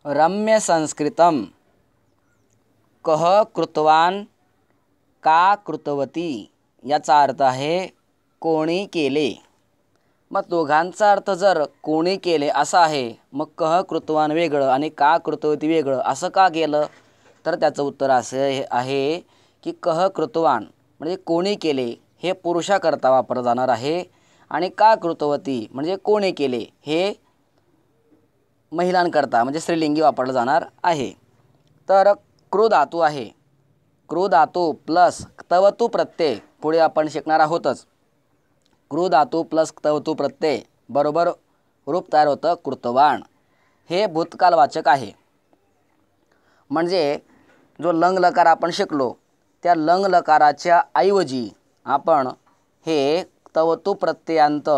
रम्य संस्कृतम कह कृतवान का कृतवती याचा अर्थ आहे कोणी केले। मग दोघांचा अर्थ जर कोणी केले असा आहे, मग कह कृतवान वेगळं आणि का कृतवती वेगळं असं का केलं, तर त्याचं उत्तर असे आहे की कह कृतवान म्हणजे कोणी केले हे पुरुषाकरता वापरलं जाणार आहे आणि का कृतवती म्हणजे कोणी केले हे महिलांकरता म्हणजे स्त्रीलिंगी वापरलं जाणार आहे। तर कृ धातू आहे, कृ धातू प्लस क्तवतू प्रत्यय पुढे आपण शिकणार आहोतच। कृ धातू प्लस क्तवतू प्रत्यय बरोबर रूप तयार होतं कृतवान। हे भूतकालवाचक आहे, म्हणजे जो लंग लकार आपण शिकलो त्या लंग लकाराच्या ऐवजी आपण हे क्तवतू प्रत्ययांत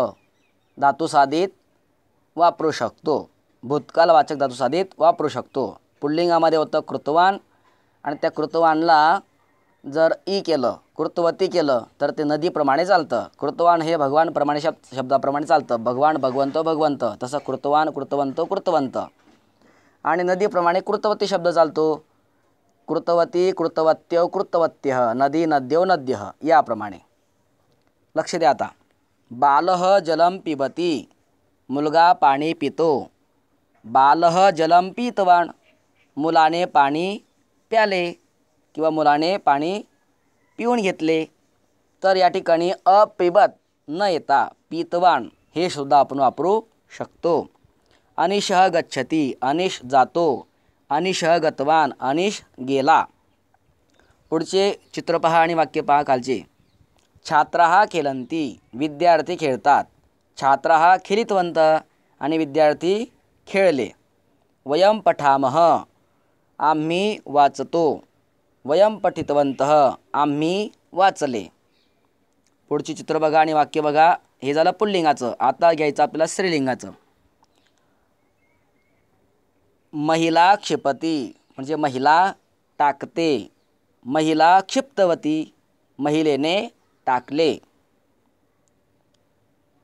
धातुसाधित वापरू शकतो, भूतकालवाचक धातुसाधित वापरू शकतो। पुल्लिंगामध्ये होतं कृतवान आणि त्या कृतवानला जर ई केलं कृतवती केलं तर ते नदीप्रमाणे चालतं। कृतवान हे भगवान प्रमाणे शब्दाप्रमाणे चालतं, भगवान भगवंत भगवंत, तसं कृतवान कृतवंत कृतवंत आणि नदीप्रमाणे कृतवती शब्द चालतो, कृतवती कृतवत्यो कृतवत्यः, नदी नद्यो नद्यः याप्रमाणे। लक्ष द्या आता। बालः जलं पिबती मुलगा पाणी पितो, बालः जलं पीतवान मुलाने पाणी प्याले किंवा मुलाने पाणी पिऊन घेतले। तर या ठिकाणी अपिबत न येता पीतवान हे सुद्धा आपण वापरू शकतो। अनिशः गच्छति अनिश जातो, अनिशः गतवान अनिश गेला। पुढचे चित्र पहा आणि वाक्य पहा खालचे। छात्राः खेलन्ति विद्यार्थी खेळतात, छात्राः खेलितवन्तः आणि विद्यार्थी खेळले। वयं पठामः आम्ही वाचतो, वयं पठितवन्तः आम्ही वाचले। पुढची चित्र बघा आणि वाक्य बघा। हे झालं पुल्लिंगाचं, आता घ्यायचं आपल्याला स्त्रीलिंगाचं। महिला क्षिपती म्हणजे महिला टाकते, महिला क्षिप्तवती महिलेने टाकले।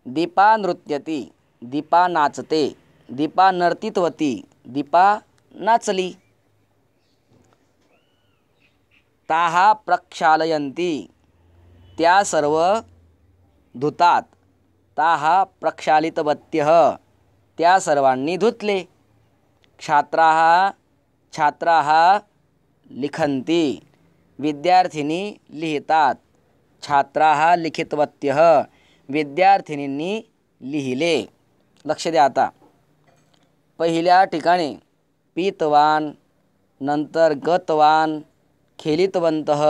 दीपा नृत्यती दीपा नाचते, दीपा नर्तितवती दीपा नाचली। ताः प्रक्षालयन्ति त्या सर्व धुतात, ताः प्रक्षालितवत्यः त्या सर्वांनी धुतले। छात्राः छात्राः लिखन्ति विद्यार्थिनी लिहितात, छात्राः लिखितवत्यः विद्यार्थिनींनी लिहिले। लक्ष द्या आता। पहिल्या ठिकाणी पीतवान, नंतर गतवान, खेलितवन्तः,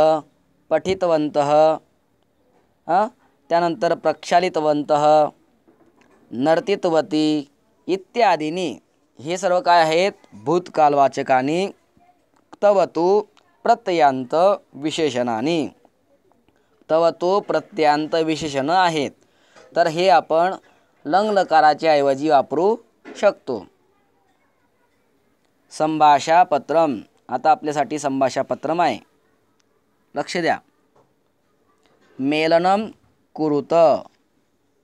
पठितवन्तः, त्यानंतर प्रक्षालितवन्तः, नर्तितवती इत्यादींनी हे सर्व काय आहेत भूतकालवाचकांनी क्तवतू प्रत्ययांत विशेषणांनी, क्तवतू प्रत्ययांत विशेषण आहेत। तर हे आपण लंग लकाराच्या ऐवजी वापरू शकतो। संभाषापत्रम आता आपल्यासाठी संभाषापत्रम आहे, लक्ष द्या। मेलनम कुरुत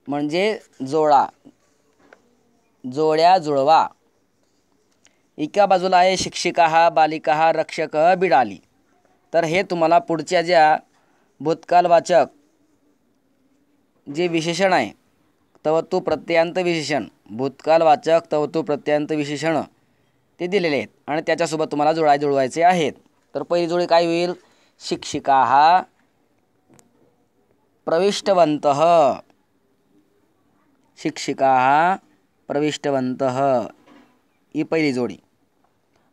म्हणजे जोडा, जोड्या जुळवा। एका बाजूला आहे शिक्षिका बालिका रक्षक बिडाली। तर हे तुम्हाला पुढच्या ज्या भूतकालवाचक जे विशेषण आहे क्तवतू प्रत्ययांत विशेषण, भूतकालवाचक क्तवतू प्रत्ययांत विशेषण ते दिलेले आहेत आणि त्याच्यासोबत तुम्हाला जुळवायचे आहेत। तर पहिली जोडी काय होईल, शिक्षिकाः प्रविष्टवन्तः, शिक्षिकाः प्रविष्टवन्तः ही पहिली जोडी।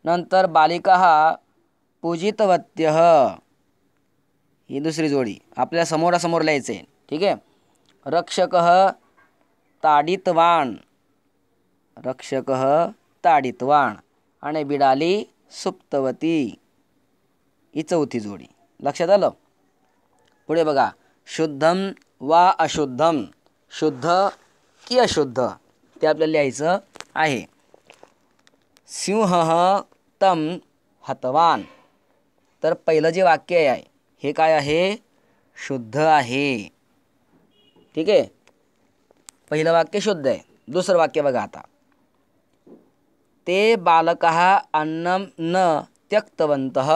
नंतर बालिकाः पूजितवत्यः ही दुसरी जोडी, आपल्याला समोरासमोर लिहायचं आहे, ठीक आहे। रक्षकः ताडितवान, रक्षकः ताडितवान आणि बिडाली सुप्तवती ही चौथी जोडी। लक्षात आलं। पुढे बघा, शुद्धम वा अशुद्धम, शुद्ध की अशुद्ध ते आपल्याला लिहायचं आहे। सिंहः तं हतवान, तर पहिलं जे वाक्य आहे हे काय आहे, शुद्ध आहे, ठीक आहे। पहिलं वाक्य शुद्ध आहे। दुसरं वाक्य बघा आता, ते बालकाः अन्नं न त्यक्तवन्तः.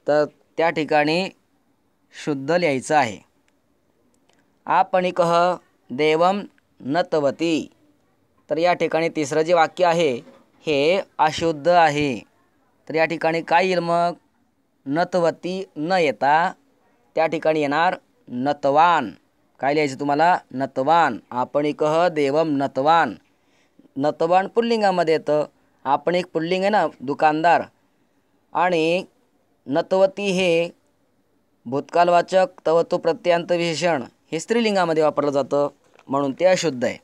तर त्या ठिकाणी शुद्ध लिहायचं आहे. आपणिकः देवं नतवती. तर या ठिकाणी तिसरं जे वाक्य आहे हे अशुद्ध आहे. तर या ठिकाणी काय येईल मग? नतवती न येता त्या ठिकाणी येणार नतवान. काय लिहायचं तुम्हाला? नतवान. आपणिकः देवं नतवान. नतवान पुल्लिंगामध्ये येतं. आपण एक पुल्लिंग आहे ना, दुकानदार. आणि नतवती हे भूतकालवाचक तवतू प्रत्ययांत विशेषण हे स्त्रीलिंगामध्ये वापरलं जातं, म्हणून ते अशुद्ध आहे.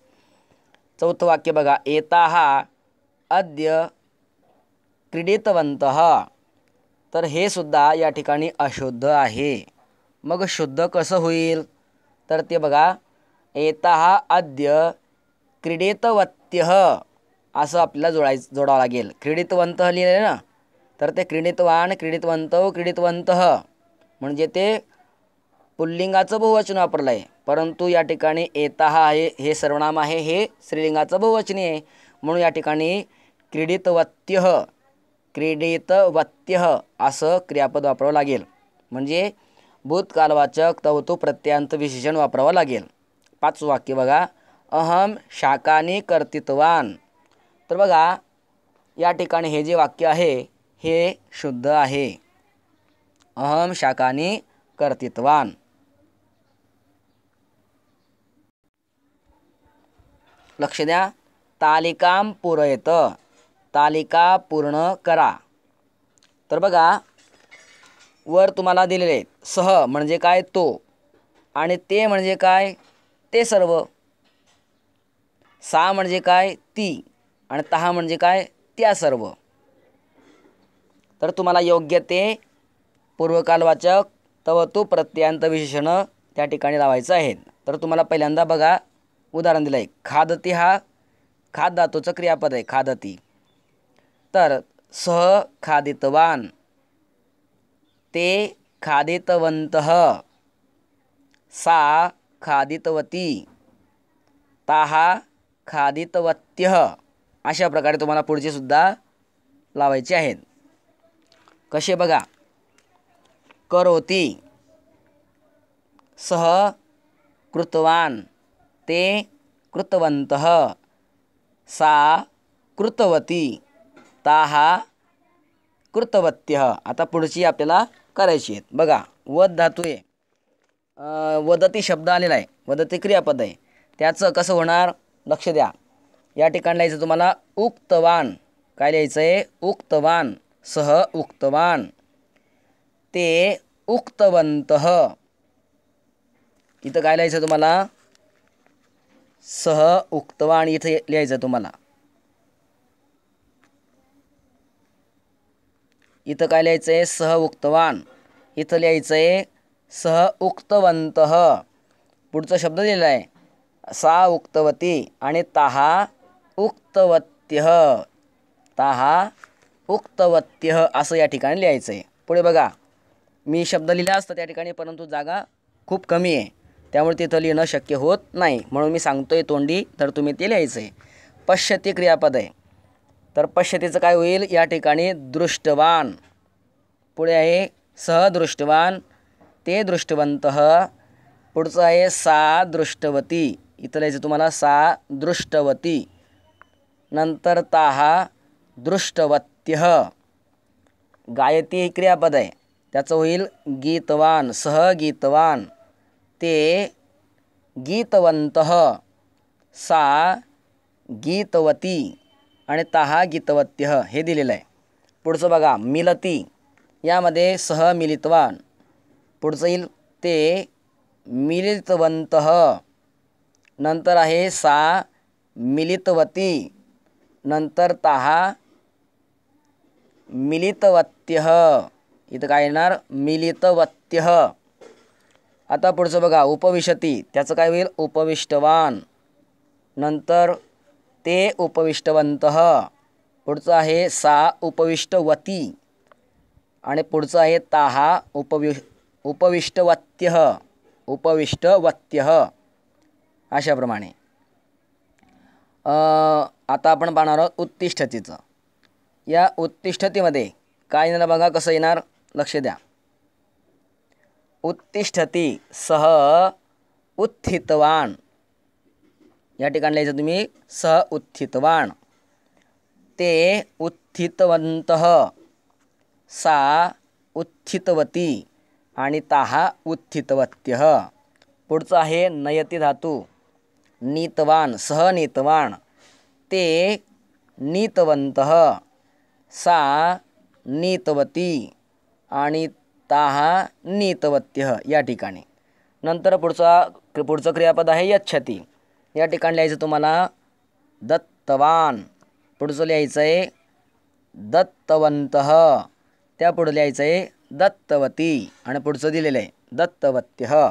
चौथं वाक्य बघा. एताः अद्य क्रीडितवन्तः. तर हे सुद्धा या ठिकाणी अशुद्ध आहे. मग शुद्ध कसं होईल? तर ते बघा. एताः अद्य क्रीडितवत्यः असं आपल्याला जोडावं लागेल. क्रीडितवन्तः लिहिलं ना, तर ते क्रीडितवान, क्रीडितवन्तौ, क्रीडितवन्तः म्हणजे ते पुल्लिंगाचं बहुवचन वापरलं आहे. परंतु या ठिकाणी एताः आहे हे सर्वनाम आहे, हे स्त्रीलिंगाचं बहुवचनी आहे. म्हणून या ठिकाणी क्रीडितवत्यः, क्रीडितवत्यः असं क्रियापद वापरावं लागेल. म्हणजे भूतकालवाचक तवतू प्रत्ययांत विशेषण वापरावं लागेल. पाचवं वाक्य बघा. अहम शाकानी कर्तितवान. तर बघा या ठिकाणी हे जे वाक्य आहे हे शुद्ध आहे. अहम शाकानी कर्तितवान. लक्ष द्या. तालिकां पूरयत. तालिका पूर्ण करा. तर बघा वर तुम्हाला दिलेले आहेत. सह म्हणजे काय? तो. आणि ते म्हणजे काय? ते सर्व. सा म्हणजे काय? ती. आणि तहा म्हणजे काय? त्या सर्व. तर तुम्हाला योग्य ते पूर्वकालवाचक तवतू प्रत्ययांत विशेषण त्या ठिकाणी लावायचं आहे. तर तुम्हाला पहिल्यांदा बघा उदाहरण दिलं आहे. खादती हा खाद धातूचं क्रियापद आहे. खादती. तर सह खादितवान, ते खादितवन्तः, सा खादितवती, ताहा खादितवत्यः अशा प्रकारे तुम्हाला पुढचे सुद्धा लावायचे आहेत. कसे बघा. करोती, सह कृतवान, ते कृतवन्तः, सा कृतवती, ताहा कृतवत्यः. आता पुढची आपल्याला करायची आहेत. बघा वद धातू आहे. वदती शब्द आलेला आहे. वदती क्रियापद आहे. त्याचं कसं होणार? लक्ष द्या. या ठिकाणी लिहायचं तुम्हाला उक्तवान. काय लिहायचं आहे? उक्तवान. सह उक्तवान, ते उक्तवन्तः. इथं काय लिहायचं तुम्हाला? सह उक्तवान इथं लिहायचं तुम्हाला. इथं काय लिहायचं आहे? सह उक्तवान. इथं लिहायचं आहे सह उक्तवन्तः. पुढचा शब्द लिहिला आहे सा उक्तवती आणि ताहा उक्तवत्यः. ताहा उक्तवत्यः असं या ठिकाणी लिहायचं आहे. पुढे बघा. मी शब्द लिहिला असतं त्या ठिकाणी, परंतु जागा खूप कमी आहे, त्यामुळे तिथं लिहिणं शक्य होत नाही. म्हणून मी सांगतोय तोंडी, तर तुम्ही ते लिहायचं आहे. पश्यती क्रियापद आहे. तर पश्यतीचं काय होईल? या ठिकाणी दृष्टवान. पुढे आहे सह दृष्टवान, ते दृष्टवन्तः. पुढचं आहे सा दृष्टवती. इथं लिहायचं तुम्हाला सा दृष्टवती. नंतर ताहा दृष्टवत्यः. गायती ही क्रियापद आहे. त्याचं होईल गीतवान. सह गीतवान, ते गीतवन्तः, सा गीतवती आणि ताहा गीतवत्यः हे दिलेलं आहे. पुढचं बघा. मिलती. यामध्ये सह मिलितवान. पुढचं येईल ते मिलितवन्तः. नंतर आहे सा मिलितवती. नंतर ताहा मिलितवत्यः. इथं काय येणार? मिलितवत्यः. आता पुढचं बघा. उपविशती. त्याचं काय होईल? उपविष्टवान. नंतर ते उपविष्टवन्तः. पुढचं आहे सा उपविष्टवती आणि पुढचं आहे ताहा उपविष्टवत्यः. उपविष्टवत्यः अशाप्रमाणे. आता आपण पाहणार आहोत उत्तिष्ठतीचं. या उत्तिष्ठतीमध्ये काय येणार बघा, कसं येणार लक्ष द्या. उत्तिष्ठती सह उत्थितवान, या ठिकाणी लिहायचं तुम्ही सह उत्थितवान. ते उत्थितवन्तः, सा उत्थितवती आणि ताः उत्थितवत्यः. पुढचं आहे नयती धातू. नीतवान सह नीतवान. ते नीतवन्तः, सा नीतवती आणि ताः नीतवत्यः या ठिकाणी. नंतर पुढचं क्रियापद आहे यच्छती. या ठिकाणी लिहायचं तुम्हाला दत्तवान. पुढचं लिहायचं आहे दत्तवन्तः. त्यापुढे लिहायचं आहे दत्तवती आणि पुढचं दिलेलं आहे दत्तवत्यः.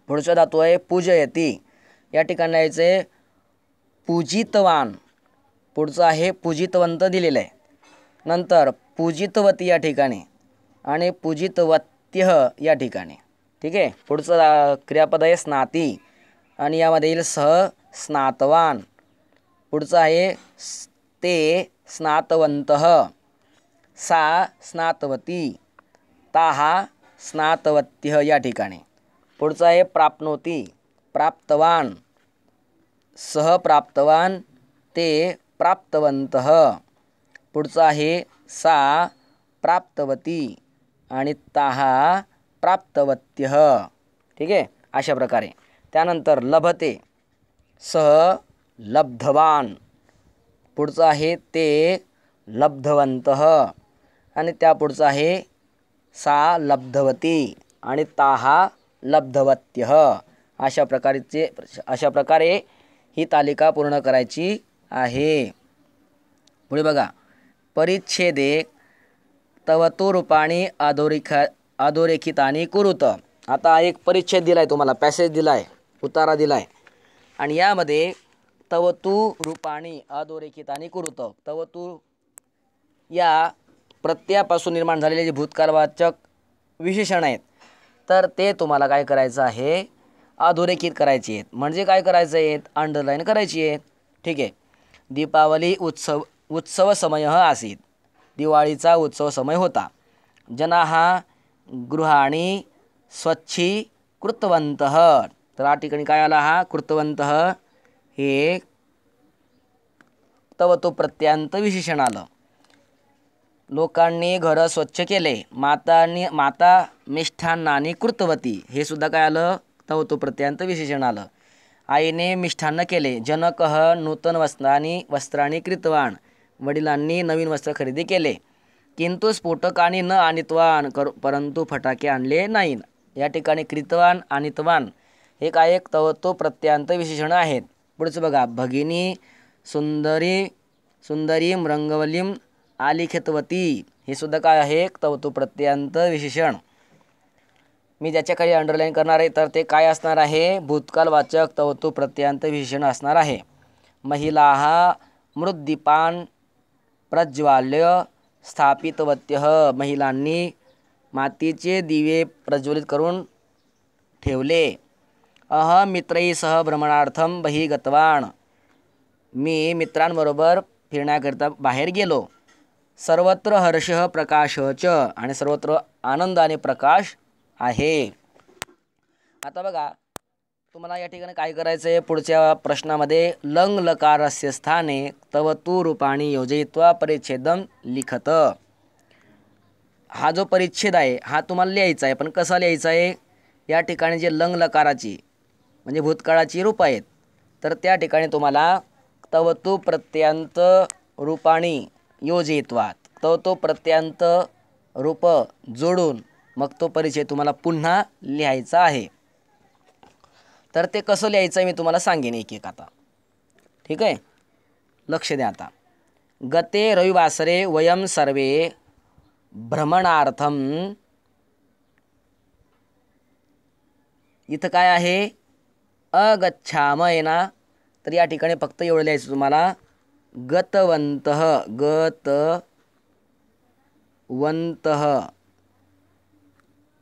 पुढचा धातू आहे पूजयती. या ठिकाणी लिहायचं आहे पूजितवान. पुढचं आहे पूजितवंत दिलेलं आहे. नंतर पूजितवती या ठिकाणी आणि पूजितवत्यः या ठिकाणी. ठीक आहे. पुढचं क्रियापद आहे स्नाती आणि यामध्ये येईल सह स्नातवान. पुढचं आहे ते स्नातवन्तः, सा स्नातवती, ताः स्नातवत्यः या ठिकाणी. पुढचं आहे प्राप्नोती. प्राप्तवान सह प्राप्तवान, ते प्राप्तवन्तः. पुढचं आहे सा प्राप्तवती आणि ताः प्राप्तवत्यः. ठीक आहे. अशा प्रकारे. त्यानंतर लभते सह लब्धवान. पुढचं आहे ते लब्धवन्तः आणि त्या पुढचं आहे सा लब्धवती आणि ताः लब्धवत्यः. अशा प्रकारे ही तालिका पूर्ण करायची आहे. पुढे बघा, परिच्छेदे तव तु रूपाणी अधोरेखितानि कुरुत. आता एक परिच्छेद दिलाय तुम्हाला, पॅसेज दिलाय, उतारा दिलाय आणि यामध्ये तव तु रूपाणी अधोरेखितानि कुरुत. तव तु या प्रत्ययापासून निर्माण झालेले जे भूतकालवाचक विशेषण आहेत, तर ते तुम्हाला काय करायचं आहे, अधोरेखित करायचे आहेत. म्हणजे काय करायचं आहे, अंडरलाईन करायची आहेत. ठीक आहे. दीपावली उत्सव समय आसीत्. दिवाळीचा उत्सव समय होता. जनाः गृहाणि स्वच्छी कृतवन्तः. तर या ठिकाणी काय आला, हा कृतवन्तः हे तव तो प्रत्ययांत विशेषण आलं. लोकांनी घर स्वच्छ केले. माता मिष्ठान्नानि कृतवती, हे सुद्धा काय आलं, तव तो प्रत्ययांत विशेषण आलं. आईने मिष्ठान्न केले. जनकः नूतन वस्त्राणि कृतवान. वडिलांनी नवीन वस्त्र खरेदी केले. किंतु स्फोटकानि न आणित्वान, परंतु फटाके आणले नाही. या ठिकाणी कृतवान आणित्वान हे काय एक तव तो प्रत्ययांत विशेषण आहेत. पुढचं बघा, भगिनी सुंदरीम रंगवलीम आलिखितवती, हे सुद्धा काय आहे, तव तो प्रत्ययांत विशेषण. मी ज्याच्या खाली अंडरलाईन करणार आहे तर ते काय असणार आहे, भूतकालवाचक तव तो प्रत्ययांत विशेषण असणार आहे. महिलाः मृद्दीपान प्रज्वाल्य स्थापितवत्यः. महिलांनी मातीचे दिवे प्रज्वलित करून ठेवले. अहं मित्रैः सह भ्रमणार्थं बहिः गतवान. मी मित्रांबरोबर फिरण्याकरिता बाहेर गेलो. सर्वत्र हर्षः प्रकाशः च, आणि सर्वत्र आनंद आणि प्रकाश आहे. आता बघा, तुम्हाला या ठिकाणी काय करायचं आहे, पुढच्या प्रश्नामध्ये लंग लकारस्य स्थाने तव तु रूपाणी योजयित्वा परिच्छेदम लिखत. हा जो परिच्छेद आहे हा तुम्हाला लिहायचा आहे, पण कसा लिहायचा आहे, या ठिकाणी जे लंग लकाराची म्हणजे भूतकाळाची रूप आहेत, तर त्या ठिकाणी तुम्हाला तव तु प्रत्ययांत रूपाणी योजयित्वा, तव तो प्रत्ययांत रूप जोडून मग तो परिचय तुम्हाला पुन्हा लिहायचा आहे. तर ते कसं लिहायचं आहे मी तुम्हाला सांगेन एक एक आता. ठीक आहे. लक्ष द्या. आता गते रविवासरे वयम सर्वे भ्रमणार्थम. इथं काय आहे, अगच्छाम आहे ना, तर या ठिकाणी फक्त एवढं लिहायचं तुम्हाला, गतवन्तः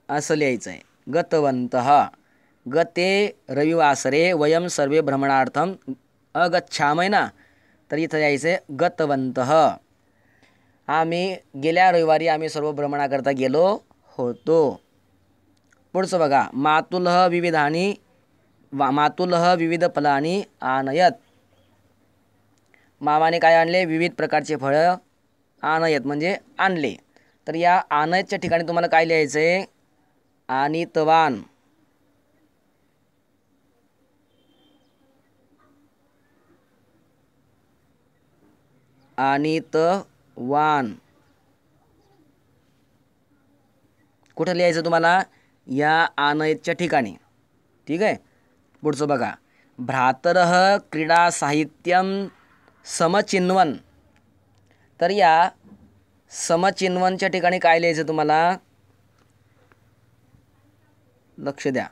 असं लिहायचं आहे. गतवन्तः. गते रविवासरे वयम सर्वे भ्रमणार्थम अगच्छामय ना, तर इथं यायचं आहे गतवन्तः. आम्ही गेल्या रविवारी आम्ही सर्व भ्रमणाकरता गेलो होतो. पुढचं बघा, मातुलः विविधानि मातुलः विविध फलानि आनयत. मामाने काय आणले? विविध प्रकारचे फळं आनयत म्हणजे आणले. तर या आनयतच्या ठिकाणी तुम्हाला काय लिहायचं आहे? आनीतवान. आनीतवान कुठं लिहायचं तुम्हाला? या आनयतच्या ठिकाणी. ठीक आहे. पुढचं बघा, भ्रातरः क्रीडा साहित्यम समचिन्वन. तर या समचिन्वनच्या ठिकाणी काय लिहायचं तुम्हाला? लक्ष द्या.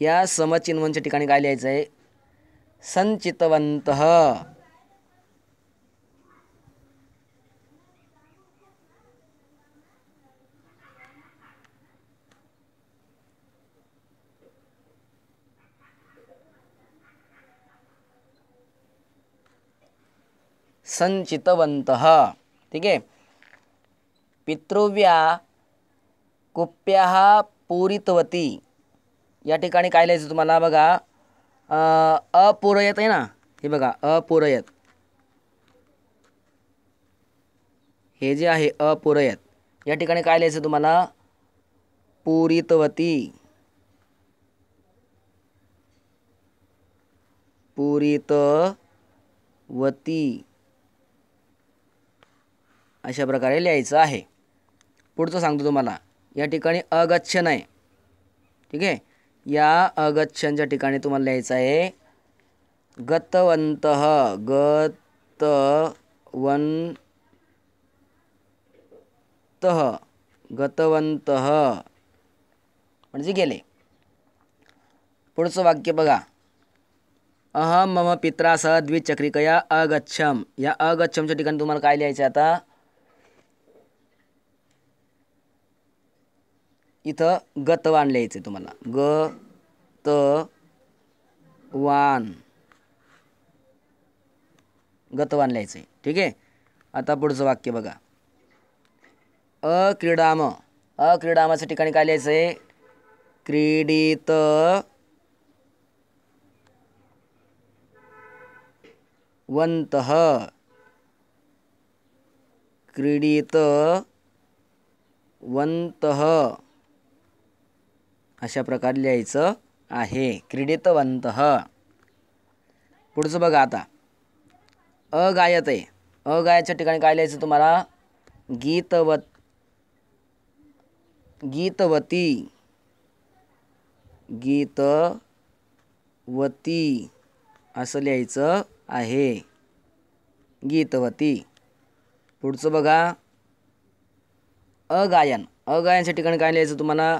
या समचिन्वनच्या ठिकाणी काय लिहायचं आहे? संचितवन्तः. संचितवन्तः. ठीक आहे. पितृव्या कुप्याः पूरितवती. या ठिकाणी काय लिहायचं तुम्हाला? बघा, अपूरयत आहे ना, हे बघा अपूरयत. हे जे आहे अपूरयत, या ठिकाणी काय लिहायचं तुम्हाला? पूरितवती. पूरितवती अशा प्रकारे लिहायचं आहे. पुढचं सांगतो तुम्हाला. या ठिकाणी अगच्छन आहे. ठीक आहे. या अगच्छनच्या ठिकाणी तुम्हाला लिहायचं आहे गतवन्तः. गतवन्तः म्हणजे गेले. पुढचं वाक्य बघा, अहम मम पित्रा सह द्विचक्रिकया अगच्छम. या अगच्छमच्या ठिकाणी तुम्हाला काय लिहायचं आता? इथं गतवान लिहायचं आहे तुम्हाला. गतवान लिहायचं आहे. ठीक आहे. आता पुढचं वाक्य बघा, अक्रीडाम. अक्रीडामाच्या ठिकाणी काय लिहायचं आहे? क्रीडित वन्तः. क्रीडितवन्तः अशा प्रकारे लिहायचं आहे. क्रीडितवन्तः. पुढचं बघा आता, अगायत आहे. अगायच्या ठिकाणी काय लिहायचं तुम्हाला? गीतवती. असं लिहायचं आहे. गीतवती. पुढचं बघा, अगायन. अगायनच्या ठिकाणी काय लिहायचं तुम्हाला?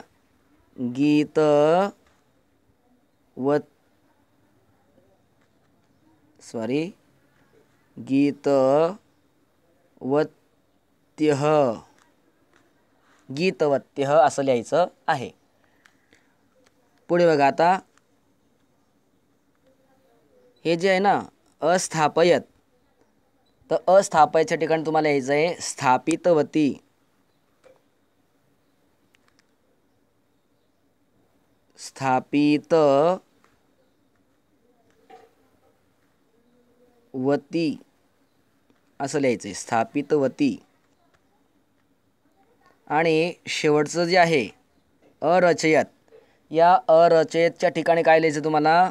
गीतवत्यः असं लिहायचं आहे. पुढे बघा आता, हे जे आहे ना अस्थापयत, तर अस्थापयच्या ठिकाणी तुम्हाला यायचं आहे स्थापितवती. स्थापितवती असं लिहायचं आहे. स्थापितवती. आणि शेवटचं जे आहे अरचयत, या अरचयतच्या ठिकाणी काय लिहायचं तुम्हाला?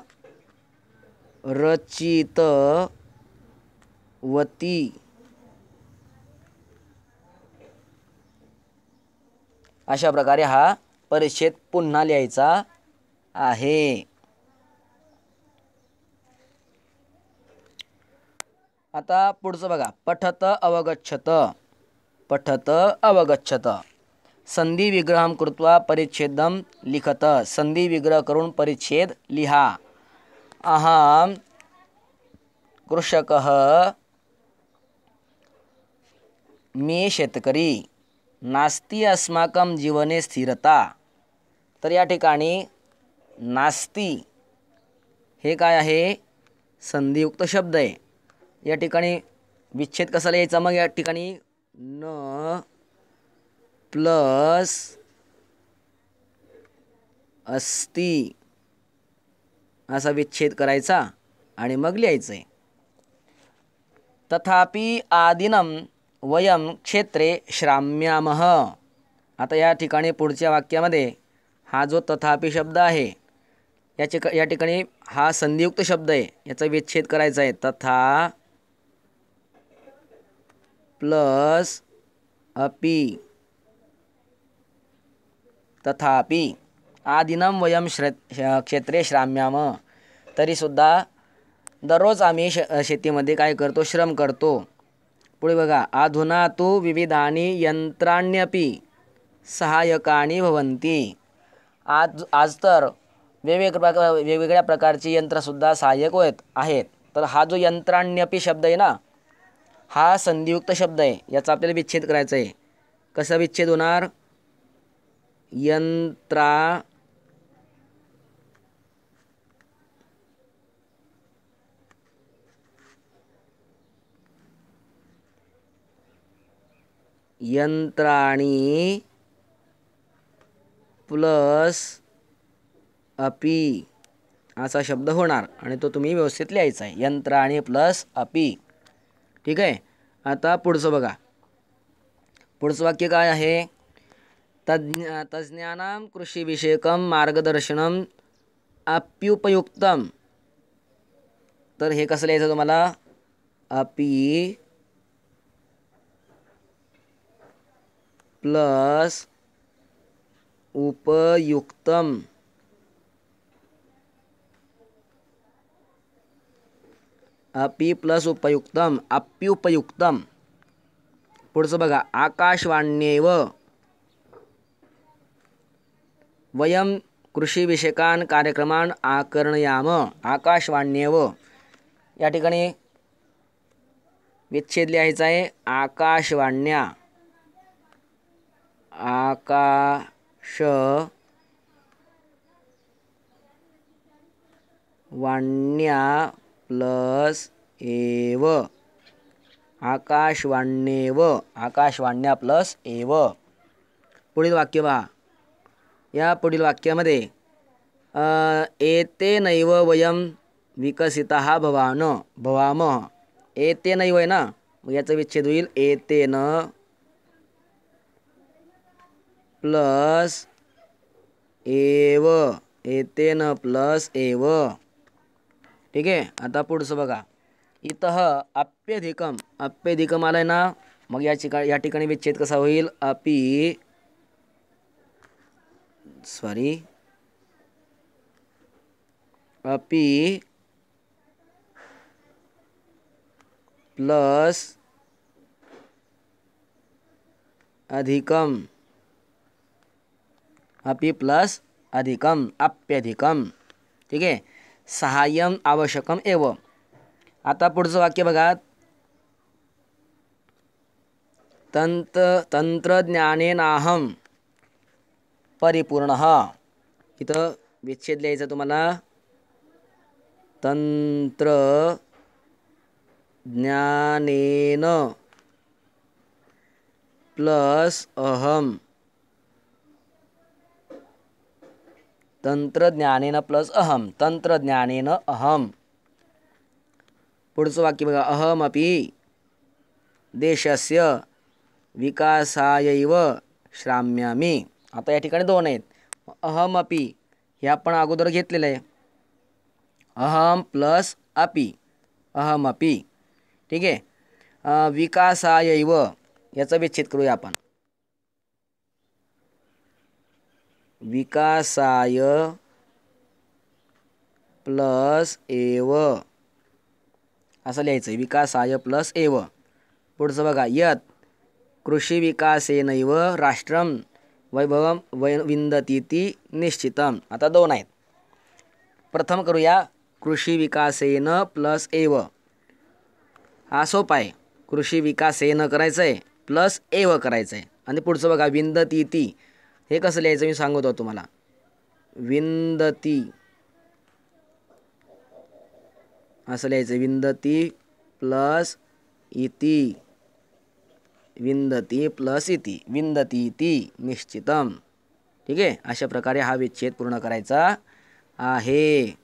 रचितवती अशा प्रकारे हा परिच्छेद पुन्हा लिहायचा आहे. आता पुढचं बघा, पठत अवगच्छत. पठत अवगच्छत. संधी विग्रहं कृत्वा परिच्छेदं लिखत. संधी विग्रह करून परिच्छेद लिहा. अहम कृषकः, मी शेतकरी. नास्ति अस्माकं जीवने स्थिरता. तर या ठिकाणी नास्ति हे काय आहे? संधियुक्त शब्द आहे. या ठिकाणी विच्छेद कसा लिहायचा मग? या ठिकाणी न प्लस अस्ति असा विच्छेद करायचा आणि मग लिहायचं आहे. तथापि आदिनं वयम क्षेत्रे श्राम्यामः. आता या ठिकाणी पुढच्या वाक्यामध्ये हा जो तथापि शब्द आहे या ठिकाणी हा संधियुक्त शब्द आहे, याचा विच्छेद करायचा आहे. तथा प्लस अपि. तथापि आदिनं वयम क्षेत्रे श्राम्यामः. तरीसुद्धा दररोज आम्ही शेतीमध्ये काय करतो? श्रम करतो. पुढे बघा, अधुना तु विविधानि यंत्राण्यपि सहायकानि भवन्ति. आज तर वेगवेगळ्या प्रकारची यंत्रसुद्धा सहाय्यक आहेत. तर हा जो यंत्राण्यपि शब्द आहे ना, हा संधियुक्त शब्द आहे, याचा आपल्याला विच्छेद करायचा आहे. कसा विच्छेद होणार? यंत्राणी प्लस अपि असा शब्द होणार आणि तो तुम्ही व्यवस्थित लिहायचा आहे. यंत्राणी प्लस अपि. ठीक आहे. आता पुढचं बघा. पुढचं वाक्य काय आहे? तज्ज्ञानां कृषीविषयकं मार्गदर्शनम अप्युपयुक्तम. तर हे कसं लिहायचं तुम्हाला? अपि प्लस उपयुक्तम. अपि प्लस उपयुक्तम, अप्युपयुक्तम. पुढचं बघा. आकाशवाण्येव वयम कृषीविषयकान् कार्यक्रमान् आकर्णयाम. आकाशवाण्येव या ठिकाणी विच्छेद लिहायचा आहे. आकाशवाण्या. आकाशवाण्या प्लस एव. आकाशवाण्येव. आकाशवाण्या प्लस एव. पुढील वाक्य पहा. या पुढील वाक्यामध्ये एतेनैव वयम विकसिताः भवामः. एतेनैव आहे ना, मग याचा विच्छेद होईल एतेन प्लस एव. एतेन प्लस एव. ठीक आहे. आता पुढचं बघा. इतः अप्यधिकम. अप्यधिकम आलाय ना, मग या ठिकाणी विच्छेद कसा होईल? अपि प्लस अधिकम. अपि प्लस अधिकम, अप्यधिकम. ठीक आहे. सहाय्यम आवश्यकम एव. आता पुढचं वाक्य बघा. तंत्रज्ञानेनाहं परिपूर्णः. इथं विच्छेद लिहायचा तुम्हाला. तंत्रज्ञानेन प्लस अहम. तंत्रज्ञानेन प्लस अहम. तंत्रज्ञानेन अहम. पुढचं वाक्य बघा. अहमपि देशस्य विकासायैव श्राम्यामि. आता या ठिकाणी दोन आहेत. अहमपि हे आपण अगोदर घेतलेलं आहे. अहम प्लस अपि. अहमपि. ठीक आहे. विकासायैव याचा विच्छेद करूया आपण. विकासाय प्लस एव असं लिहायचं आहे. विकासाय प्लस एव. पुढचं बघा. यत कृषी विकासेनैव राष्ट्रम वैभवम विंदतीति निश्चितम. आता दोन आहेत. प्रथम करूया कृषी विकासेन प्लस एव. हा सोपा आहे. कृषी विकासेन करायचं आहे प्लस एव करायचं आहे. आणि पुढचं बघा. विंदतीति. हे कसं लिहायचं मी सांगतो तुम्हाला. विंदती असं लिहायचं, विंदती प्लस इति, विंदती प्लस इति, विंदती इति निश्चितम. ठीक आहे, अशा प्रकारे हा विच्छेद पूर्ण करायचा आहे.